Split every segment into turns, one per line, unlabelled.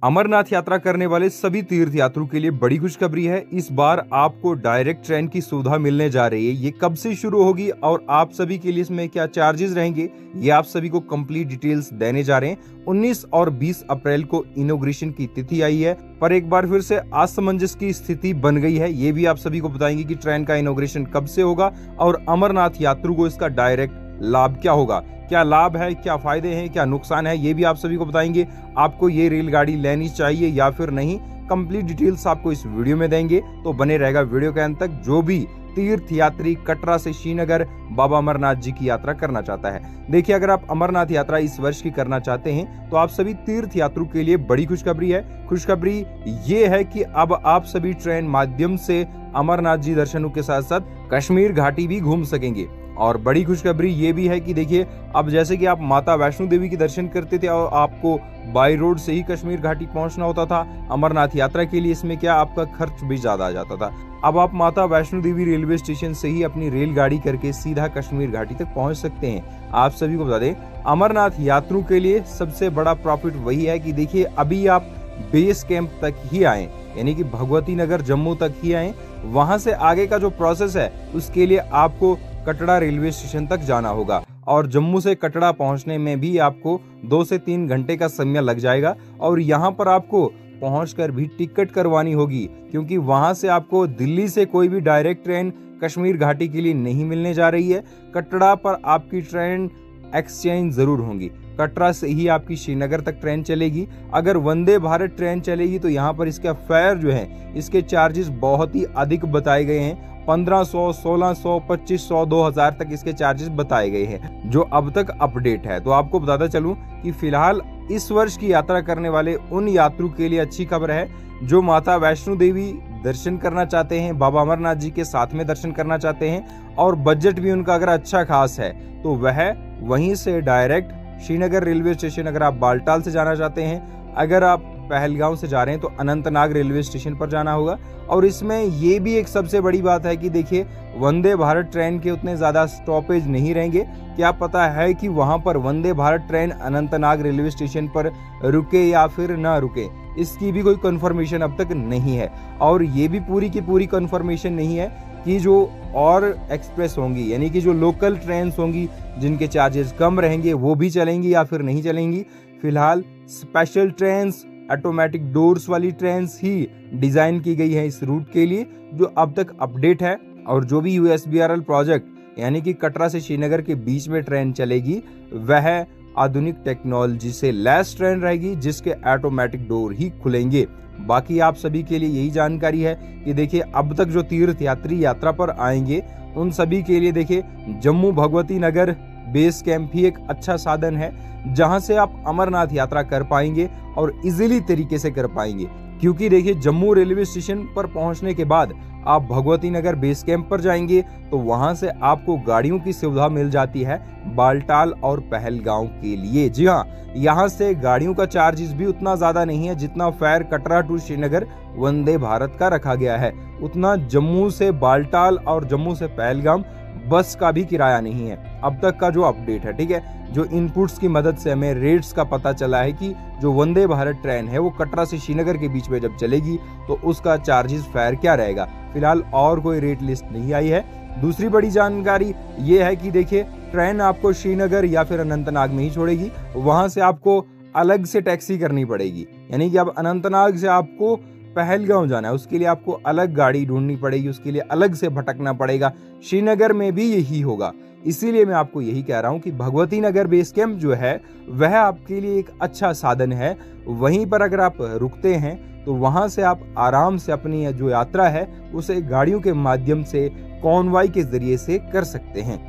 अमरनाथ यात्रा करने वाले सभी तीर्थ यात्रियों के लिए बड़ी खुशखबरी है। इस बार आपको डायरेक्ट ट्रेन की सुविधा मिलने जा रही है। ये कब से शुरू होगी और आप सभी के लिए इसमें क्या चार्जेस रहेंगे, ये आप सभी को कंप्लीट डिटेल्स देने जा रहे हैं। 19 और 20 अप्रैल को इनॉग्रेशन की तिथि आई है, पर एक बार फिर से असमंजस की स्थिति बन गई है। ये भी आप सभी को बताएंगे कि ट्रेन का इनॉग्रेशन कब से होगा और अमरनाथ यात्रियों को इसका डायरेक्ट लाभ क्या होगा, क्या लाभ है, क्या फायदे हैं, क्या नुकसान है, ये भी आप सभी को बताएंगे। आपको ये रेलगाड़ी लेनी चाहिए या फिर नहीं, कंप्लीट डिटेल्स आपको इस वीडियो में देंगे, तो बने रहेगा वीडियो के अंत तक। जो भी तीर्थ यात्री कटरा से श्रीनगर बाबा अमरनाथ जी की यात्रा करना चाहता है, देखिए अगर आप अमरनाथ यात्रा इस वर्ष की करना चाहते हैं तो आप सभी तीर्थ यात्रियों के लिए बड़ी खुशखबरी है। खुशखबरी ये है कि अब आप सभी ट्रेन माध्यम से अमरनाथ जी दर्शनों के साथ साथ कश्मीर घाटी भी घूम सकेंगे। और बड़ी खुशखबरी ये भी है कि देखिए अब जैसे कि आप माता वैष्णो देवी के दर्शन करते थे और आपको बाई रोड से ही कश्मीर घाटी पहुंचना होता था अमरनाथ यात्रा के लिए, इसमें क्या आपका खर्च भी ज्यादा आ जाता था। अब आप माता वैष्णो देवी रेलवे स्टेशन से ही अपनी रेलगाड़ी करके सीधा कश्मीर घाटी तक पहुंच सकते हैं। आप सभी को बता दें, अमरनाथ यात्रियों के लिए सबसे बड़ा प्रॉफिट वही है कि देखिए अभी आप बेस कैंप तक ही आए, यानी कि भगवती नगर जम्मू तक ही आए। वहां से आगे का जो प्रोसेस है उसके लिए आपको कटरा रेलवे स्टेशन तक जाना होगा और जम्मू से कटरा पहुंचने में भी आपको 2 से 3 घंटे का समय लग जाएगा। और यहां पर आपको पहुंचकर भी टिकट करवानी होगी, क्योंकि वहां से आपको दिल्ली से कोई भी डायरेक्ट ट्रेन कश्मीर घाटी के लिए नहीं मिलने जा रही है। कटरा पर आपकी ट्रेन एक्सचेंज जरूर होंगी। कटरा से ही आपकी श्रीनगर तक ट्रेन चलेगी। अगर वंदे भारत ट्रेन चलेगी तो यहाँ पर इसका फेयर जो है, इसके चार्जेस बहुत ही अधिक बताए गए हैं। 1500, 1600, 2500, 2000 तक इसके चार्जेस बताए गए हैं, जो अब तक अपडेट है। तो आपको बताता चलूं कि फिलहाल इस वर्ष की यात्रा करने वाले उन यात्रियों के लिए अच्छी खबर है जो माता वैष्णो देवी दर्शन करना चाहते हैं, बाबा अमरनाथ जी के साथ में दर्शन करना चाहते हैं और बजट भी उनका अगर अच्छा खास है तो वह वहीं से डायरेक्ट श्रीनगर रेलवे स्टेशन, अगर आप बालटाल से जाना चाहते हैं, अगर आप पहलगांव से जा रहे हैं तो अनंतनाग रेलवे स्टेशन पर जाना होगा। और इसमें ये भी एक सबसे बड़ी बात है कि देखिए वंदे भारत ट्रेन के उतने ज्यादा स्टॉपेज नहीं रहेंगे। क्या पता है कि वहां पर Vande Bharat train Anantnag railway station पर रुके या फिर ना रुके, इसकी भी कोई कंफर्मेशन अब तक नहीं है। और ये भी पूरी की पूरी कंफर्मेशन नहीं है कि जो और एक्सप्रेस होंगी, यानी कि जो लोकल ट्रेन होंगी जिनके चार्जेस कम रहेंगे, वो भी चलेंगी या फिर नहीं चलेंगी। फिलहाल स्पेशल ट्रेन, ऑटोमेटिक डोर्स वाली ट्रेन ही डिजाइन की गई है इस रूट के लिए, जो अब तक अपडेट है। और जो भी USBRL प्रोजेक्ट यानी कि कटरा से श्रीनगर के बीच में ट्रेन चलेगी, वह आधुनिक टेक्नोलॉजी से लैस ट्रेन रहेगी जिसके ऑटोमेटिक डोर ही खुलेंगे। बाकी आप सभी के लिए यही जानकारी है कि देखिए अब तक जो तीर्थ यात्री यात्रा पर आएंगे उन सभी के लिए देखिए जम्मू भगवती नगर बेस कैंप ही एक अच्छा साधन है, जहां से आप अमरनाथ यात्रा कर पाएंगे और इजीली तरीके से कर पाएंगे। क्योंकि देखिए जम्मू रेलवे स्टेशन पर पहुंचने के बाद आप भगवती नगर बेस कैंप पर जाएंगे तो वहां से आपको गाड़ियों की सुविधा मिल जाती है बालटाल और पहलगांव के लिए। जी हाँ, यहाँ से गाड़ियों का चार्जेस भी उतना ज्यादा नहीं है जितना फेयर कटरा टू श्रीनगर वंदे भारत का रखा गया है, उतना जम्मू से बालटाल और जम्मू से पहलगाम बस का भी किराया नहीं है अब तक का जो अपडेट है। ठीक है, जो इनपुट्स की मदद से हमें रेट्स का पता चला है कि जो वंदे भारत ट्रेन है वो कटरा से श्रीनगर के बीच में जब चलेगी तो उसका चार्जेस फेयर क्या रहेगा। फिलहाल और कोई रेट लिस्ट नहीं आई है। दूसरी बड़ी जानकारी ये है कि देखिए ट्रेन आपको श्रीनगर या फिर अनंतनाग में ही छोड़ेगी, वहां से आपको अलग से टैक्सी करनी पड़ेगी। यानी कि अब अनंतनाग से आपको पहलगांव जाना है, उसके लिए आपको अलग गाड़ी ढूंढनी पड़ेगी, उसके लिए अलग से भटकना पड़ेगा। श्रीनगर में भी यही होगा। इसीलिए मैं आपको यही कह रहा हूं कि भगवती नगर बेस कैंप जो है वह आपके लिए एक अच्छा साधन है। वहीं पर अगर आप रुकते हैं तो वहां से आप आराम से अपनी जो यात्रा है उसे गाड़ियों के माध्यम से कॉन्वॉय के जरिए से कर सकते हैं।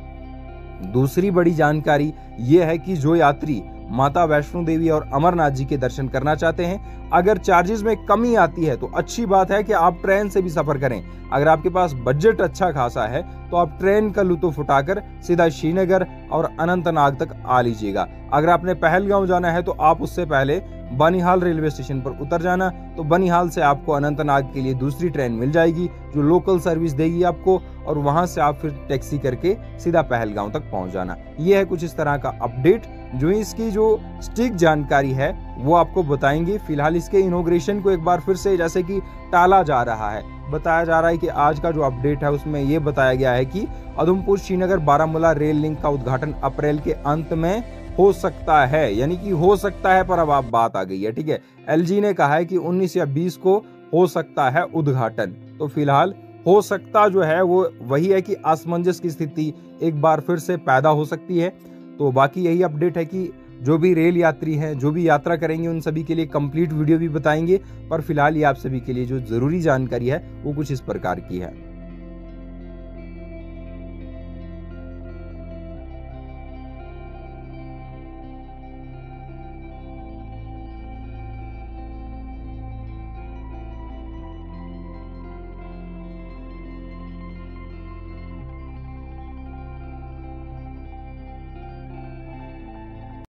दूसरी बड़ी जानकारी यह है कि जो यात्री माता वैष्णो देवी और अमरनाथ जी के दर्शन करना चाहते हैं, अगर चार्जेस में कमी आती है तो अच्छी बात है कि आप ट्रेन से भी सफर करें। अगर आपके पास बजट अच्छा खासा है तो आप ट्रेन का लुत्फ उठाकर सीधा श्रीनगर और अनंतनाग तक आ लीजिएगा। अगर आपने पहलगांव जाना है तो आप उससे पहले बनिहाल रेलवे स्टेशन पर उतर जाना, तो बनिहाल से आपको अनंतनाग के लिए दूसरी ट्रेन मिल जाएगी जो लोकल सर्विस देगी आपको, और वहां से आप फिर टैक्सी करके सीधा पहलगांव तक पहुंच जाना। यह है कुछ इस तरह का अपडेट। जो इसकी जो स्टिक जानकारी है वो आपको बताएंगे। फिलहाल इसके इनॉग्रेशन को एक बार फिर से जैसे कि टाला जा रहा है। बताया जा रहा है कि आज का जो अपडेट है उसमें ये बताया गया है कि उधमपुर श्रीनगर बारामूला रेल लिंक का उद्घाटन अप्रैल के अंत में हो सकता है, यानी कि हो सकता है पर अब बात आ गई है। ठीक है, एलजी ने कहा है कि 19 या 20 को हो सकता है उद्घाटन। तो फिलहाल हो सकता जो है वो वही है कि असमंजस की स्थिति एक बार फिर से पैदा हो सकती है। तो बाकी यही अपडेट है कि जो भी रेल यात्री हैं, जो भी यात्रा करेंगे, उन सभी के लिए कंप्लीट वीडियो भी बताएंगे। पर फिलहाल ये आप सभी के लिए जो जरूरी जानकारी है वो कुछ इस प्रकार की है।